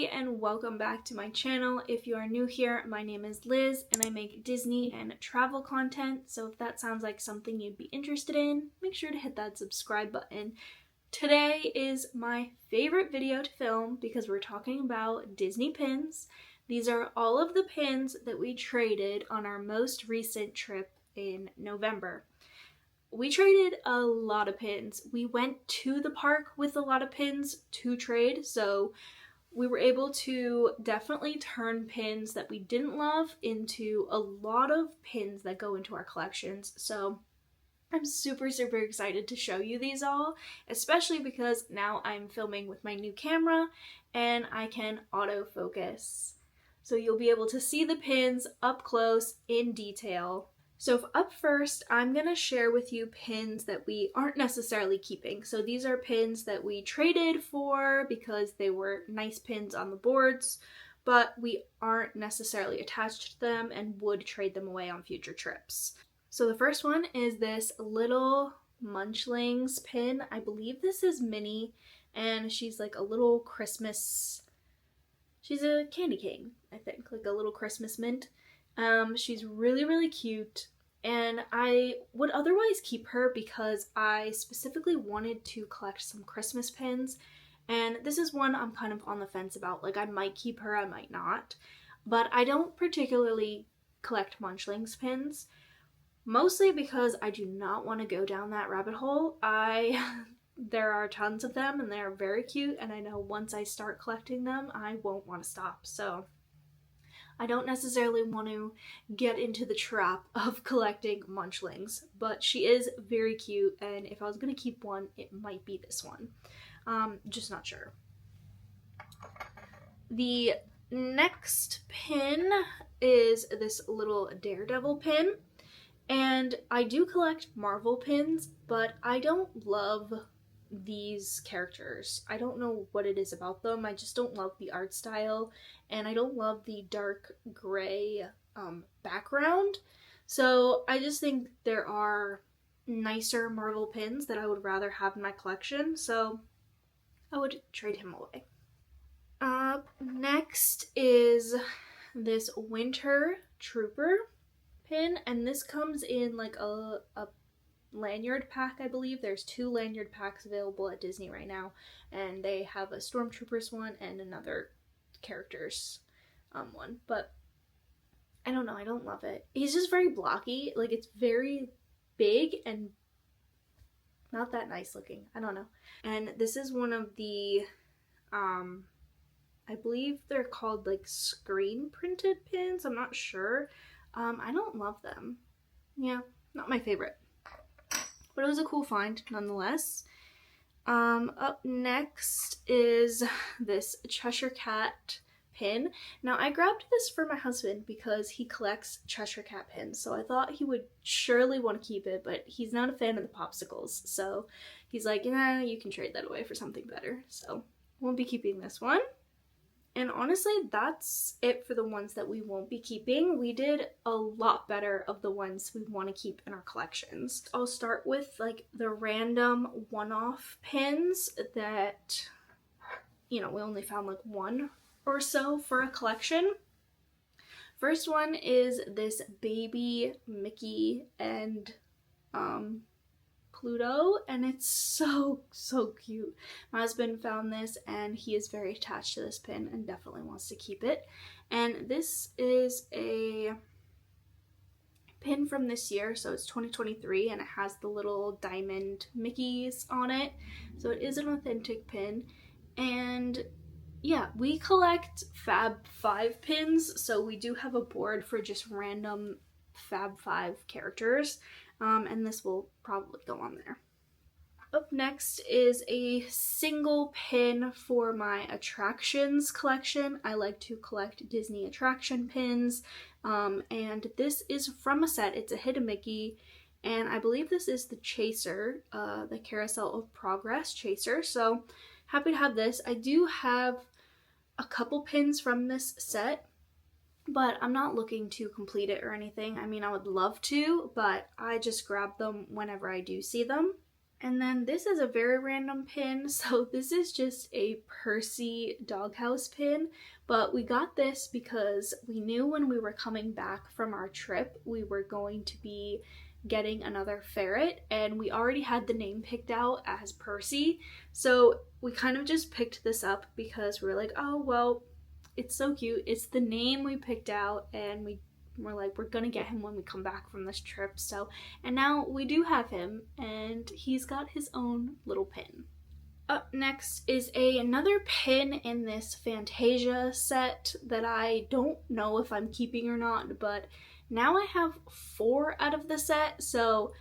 and welcome back to my channel. If you are new here, my name is Liz and I make Disney and travel content, so if that sounds like something you'd be interested in, make sure to hit that subscribe button. Today is my favorite video to film because we're talking about Disney pins. These are all of the pins that we traded on our most recent trip in November. We traded a lot of pins. We went to the park with a lot of pins to trade, so we were able to definitely turn pins that we didn't love into a lot of pins that go into our collections. So I'm super excited to show you these all, especially because now I'm filming with my new camera and I can autofocus. So you'll be able to see the pins up close in detail. So up first, I'm going to share with you pins that we aren't necessarily keeping. So these are pins that we traded for because they were nice pins on the boards, but we aren't necessarily attached to them and would trade them away on future trips. So the first one is this little Munchlings pin. I believe this is Minnie, and she's like a little Christmas, she's a candy cane, I think, like a little Christmas mint. She's really cute, and I would otherwise keep her because I specifically wanted to collect some Christmas pins, and this is one I'm kind of on the fence about. Like, I might keep her, I might not, but I don't particularly collect Munchlings pins, mostly because I do not want to go down that rabbit hole. There are tons of them and they're very cute, and I know once I start collecting them I won't want to stop, so I don't necessarily want to get into the trap of collecting Munchlings, but she is very cute, and if I was going to keep one, it might be this one. Just not sure. The next pin is this little Daredevil pin, and I do collect Marvel pins, but I don't love these characters. I don't know what it is about them. I just don't love the art style, and I don't love the dark gray background. So I just think there are nicer Marvel pins that I would rather have in my collection, so I would trade him away. Next is this Winter Trooper pin, and this comes in like a lanyard pack, I believe. There's 2 lanyard packs available at Disney right now, and they have a Stormtroopers one and another characters one, but I don't know, I don't love it. He's just very blocky, like it's very big and not that nice looking. I don't know. And this is one of the I believe they're called like screen printed pins. I'm not sure. I don't love them. Yeah, not my favorite. But it was a cool find nonetheless. Up next is this Cheshire Cat pin. Now, I grabbed this for my husband because he collects Cheshire Cat pins, so I thought he would surely want to keep it, but he's not a fan of the popsicles, so he's like, nah, you can trade that away for something better. So we'll be keeping this one. And honestly, that's it for the ones that we won't be keeping. We did a lot better of the ones we want to keep in our collections. I'll start with like the random one-off pins that, you know, we only found like 1 or so for a collection. First one is this baby Mickey and Pluto, and it's so cute. My husband found this and he is very attached to this pin and definitely wants to keep it. And this is a pin from this year, so it's 2023, and it has the little diamond Mickeys on it, so it is an authentic pin. And yeah, we collect Fab 5 pins, so we do have a board for just random Fab 5 characters. And this will probably go on there. Up next is a single pin for my attractions collection. I like to collect Disney attraction pins, and this is from a set. It's a Hidden Mickey, and I believe this is the Chaser, the Carousel of Progress Chaser, so happy to have this. I do have a couple pins from this set, but I'm not looking to complete it or anything. I mean, I would love to, but I just grab them whenever I do see them. And then this is a very random pin. So this is just a Percy doghouse pin, but we got this because we knew when we were coming back from our trip, we were going to be getting another ferret, and we already had the name picked out as Percy. So we kind of just picked this up because we were like, oh, well, it's so cute. It's the name we picked out, and we're like, we're gonna get him when we come back from this trip. So, and now we do have him, and he's got his own little pin. Up next is another pin in this Fantasia set that I don't know if I'm keeping or not, but now I have 4 out of the set, so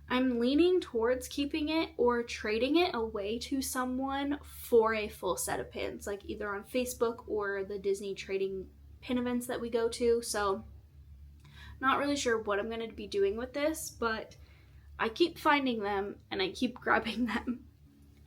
I'm leaning towards keeping it or trading it away to someone for a full set of pins, like either on Facebook or the Disney trading pin events that we go to. So not really sure what I'm going to be doing with this, but I keep finding them and I keep grabbing them.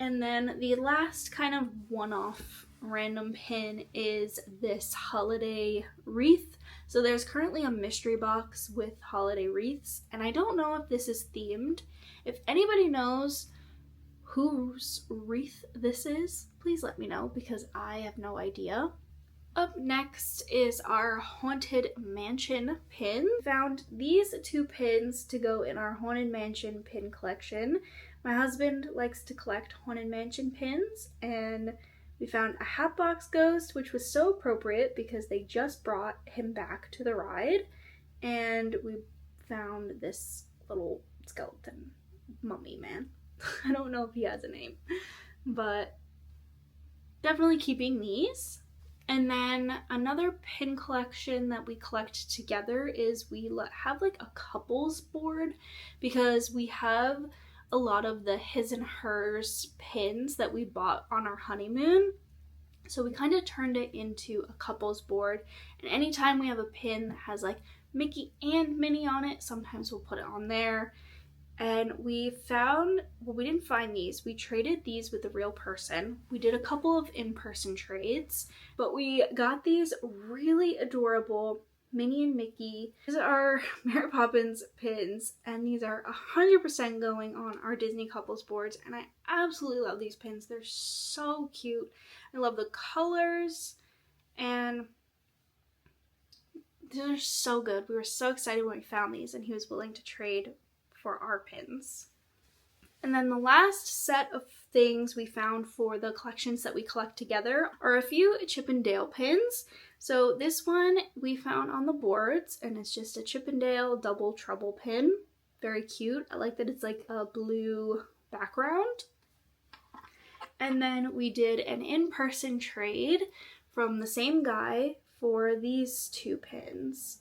And then the last kind of one-off random pin is this holiday wreath. So there's currently a mystery box with holiday wreaths, and I don't know if this is themed. If anybody knows whose wreath this is, please let me know because I have no idea. Up next is our Haunted Mansion pin. Found these 2 pins to go in our Haunted Mansion pin collection. My husband likes to collect Haunted Mansion pins, and we found a Hatbox Ghost, which was so appropriate because they just brought him back to the ride, and we found this little skeleton mummy man. I don't know if he has a name, but definitely keeping these. And then another pin collection that we collect together is we have like a couples board because we have a lot of the his and hers pins that we bought on our honeymoon. So we kind of turned it into a couples board, and anytime we have a pin that has like Mickey and Minnie on it, sometimes we'll put it on there. And we found, well, we didn't find these. We traded these with a real person. We did a couple of in-person trades, but we got these really adorable Minnie and Mickey. These are Mary Poppins pins, and these are 100% going on our Disney couples boards, and I absolutely love these pins. They're so cute. I love the colors, and they're so good. We were so excited when we found these, and he was willing to trade for our pins. And then the last set of things we found for the collections that we collect together are a few Chip 'n Dale pins. So this one we found on the boards, and it's just a Chip 'n Dale Double Trouble pin. Very cute. I like that it's like a blue background. And then we did an in-person trade from the same guy for these 2 pins.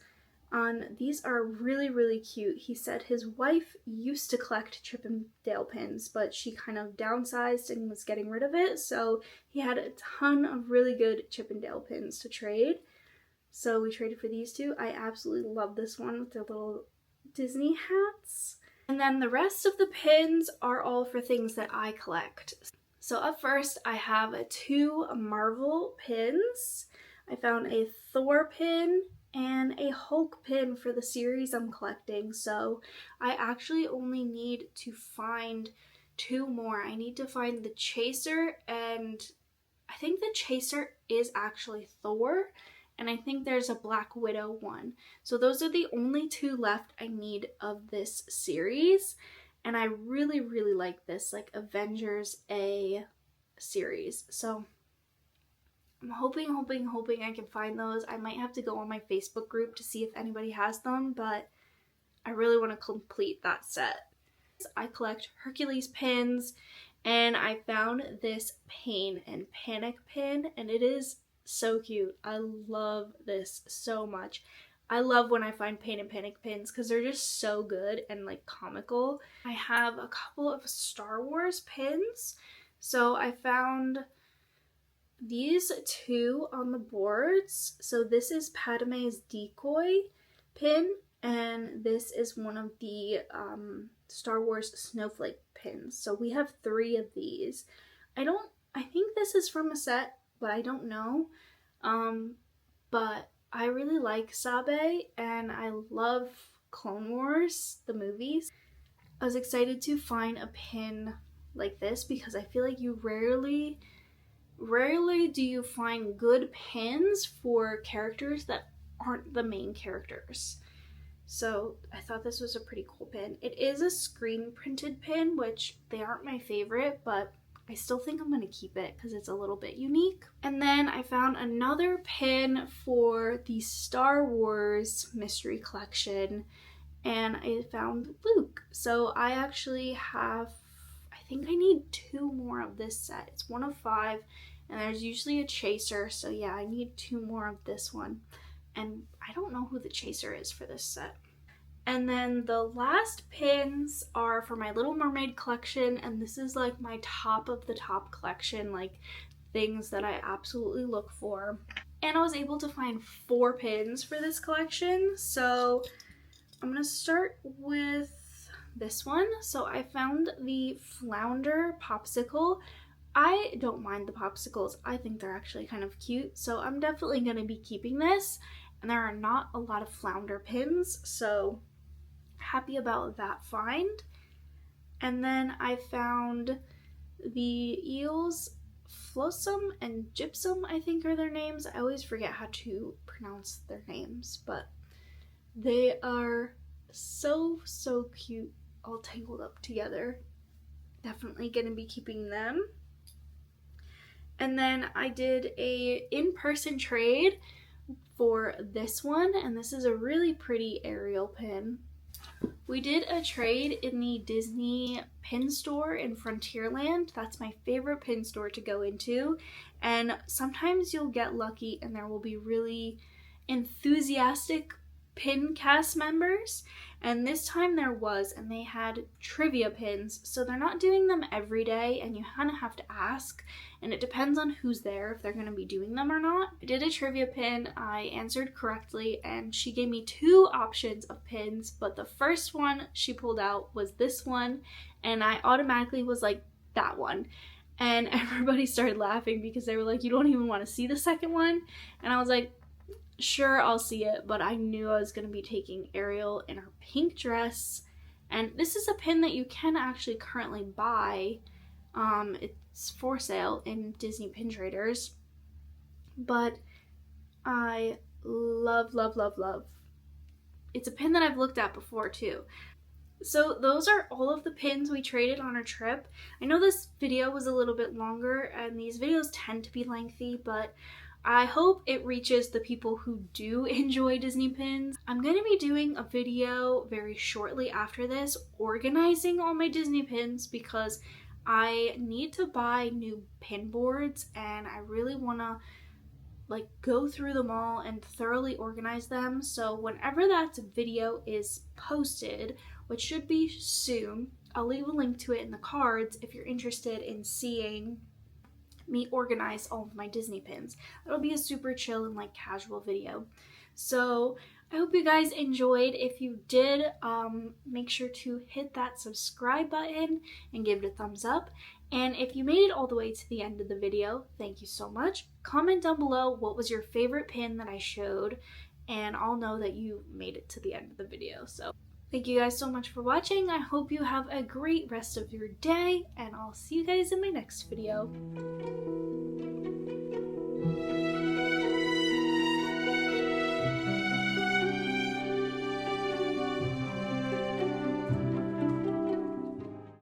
These are really, really cute. He said his wife used to collect Chip 'n Dale pins, but she kind of downsized and was getting rid of it, so he had a ton of really good Chip 'n Dale pins to trade. So we traded for these 2. I absolutely love this one with their little Disney hats. And then the rest of the pins are all for things that I collect. So up first, I have 2 Marvel pins. I found a Thor pin and a Hulk pin for the series I'm collecting, so I actually only need to find 2 more. I need to find the Chaser, and I think the Chaser is actually Thor, and I think there's a Black Widow one. So those are the only 2 left I need of this series, and I really, really like this, like Avengers A series. So I'm hoping I can find those. I might have to go on my Facebook group to see if anybody has them, but I really want to complete that set. I collect Hercules pins, and I found this Pain and Panic pin, and it is so cute. I love this so much. I love when I find Pain and Panic pins because they're just so good and like comical. I have a couple of Star Wars pins. So I found these 2 on the boards. So this is Padme's decoy pin, and this is one of the Star Wars snowflake pins. So we have 3 of these. I think this is from a set, but I don't know. But I really like Sabe, and I love Clone Wars, the movies. I was excited to find a pin like this because I feel like you rarely do you find good pins for characters that aren't the main characters. So I thought this was a pretty cool pin. It is a screen printed pin, which they aren't my favorite, but I still think I'm going to keep it because it's a little bit unique. And then I found another pin for the Star Wars Mystery Collection, and I found Luke. So I actually have, I think I need 2 more of this set. It's 1 of 5, and there's usually a chaser, so yeah, I need 2 more of this one. And I don't know who the chaser is for this set. And then the last pins are for my Little Mermaid collection, and this is like my top of the top collection, like things that I absolutely look for. And I was able to find 4 pins for this collection, so I'm gonna start with this one. So I found the Flounder popsicle. I don't mind the popsicles. I think they're actually kind of cute, so I'm definitely gonna be keeping this. And there are not a lot of Flounder pins, so happy about that find. And then I found the eels, Flotsam and Gypsum, I think are their names. I always forget how to pronounce their names, but they are so cute, all tangled up together. Definitely gonna be keeping them. And then I did a in-person trade for this one, and this is a really pretty Ariel pin. We did a trade in the Disney pin store in Frontierland. That's my favorite pin store to go into, and sometimes you'll get lucky and there will be really enthusiastic pin cast members, and this time there was, and they had trivia pins, so they're not doing them every day, and you kind of have to ask, and it depends on who's there if they're going to be doing them or not. I did a trivia pin, I answered correctly, and she gave me 2 options of pins, but the first one she pulled out was this one, and I automatically was like, that one. And everybody started laughing because they were like, you don't even want to see the second one? And I was like, sure, I'll see it, but I knew I was going to be taking Ariel in her pink dress. And this is a pin that you can actually currently buy. It's for sale in Disney Pin Traders. But I love. It's a pin that I've looked at before too. So those are all of the pins we traded on our trip. I know this video was a little bit longer, and these videos tend to be lengthy, but I hope it reaches the people who do enjoy Disney pins. I'm going to be doing a video very shortly after this organizing all my Disney pins because I need to buy new pin boards, and I really want to like go through them all and thoroughly organize them. So whenever that video is posted, which should be soon, I'll leave a link to it in the cards if you're interested in seeing me organize all of my Disney pins. It'll be a super chill and like casual video. So I hope you guys enjoyed. If you did, make sure to hit that subscribe button and give it a thumbs up. And if you made it all the way to the end of the video, thank you so much. Comment down below what was your favorite pin that I showed, and I'll know that you made it to the end of the video. So thank you guys so much for watching. I hope you have a great rest of your day, and I'll see you guys in my next video.